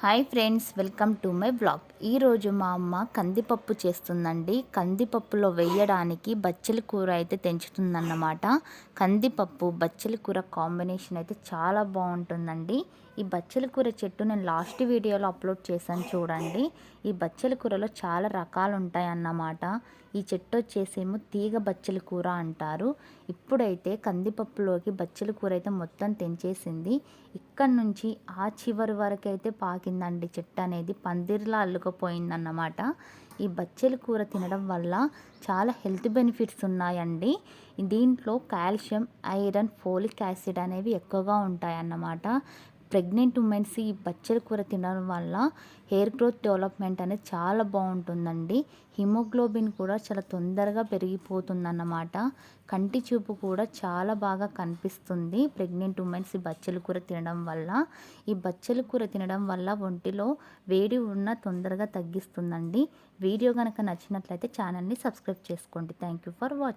Hi friends, welcome to my blog. ఈరోజు మా అమ్మ కందిపప్పు చేస్తుందండి. కందిపప్పులో వేయడానికి బచ్చలి కూర అయితే తెంచుతుందన్నమాట. కందిపప్పు బచ్చలి కూర కాంబినేషన్ అయితే చాలా బాగుంటుందండి. ఈ బచ్చలి కూర చెట్టు నేను లాస్ట్ వీడియోలో అప్లోడ్ చేశాను చూడండి. ఈ బచ్చలి కూరలో చాలా రకాలు ఉంటాయి అన్నమాట. ఈ చెట్టు వచ్చేసేమో తీగ బచ్చలి కూర అంటారు. ఇప్పుడైతే కందిపప్పులోకి బచ్చలి కూర అయితే మొత్తం తెంచేసింది. ఇక్కడ నుంచి ఆ చివరి వరకు అయితే పాకిందండి. చెట్టు అనేది పందిర్లా అల్లుకుపోయిందన్నమాట. ఈ బచ్చలి కూర తినడం వల్ల చాలా హెల్త్ బెనిఫిట్స్ ఉన్నాయండి. దీంట్లో కాల్షియం, ఐరన్, ఫోలిక్ యాసిడ్ అనేవి ఎక్కువగా ఉంటాయన్నమాట. ప్రెగ్నెంట్ ఉమెన్స్ ఈ బచ్చలి కూర తినడం వల్ల హెయిర్ గ్రోత్ డెవలప్మెంట్ అనేది చాలా బాగుంటుందండి. హిమోగ్లోబిన్ కూడా చాలా తొందరగా పెరిగిపోతుందన్నమాట. కంటి చూపు కూడా చాలా బాగా కనిపిస్తుంది ప్రెగ్నెంట్ ఉమెన్స్ ఈ బచ్చలి కూర తినడం వల్ల. ఈ బచ్చలి కూర తినడం వల్ల ఒంటిలో వేడి ఉన్న తొందరగా తగ్గిస్తుందండి. వీడియో కనుక నచ్చినట్లయితే ఛానల్ని సబ్స్క్రైబ్ చేసుకోండి. Thank you for watching.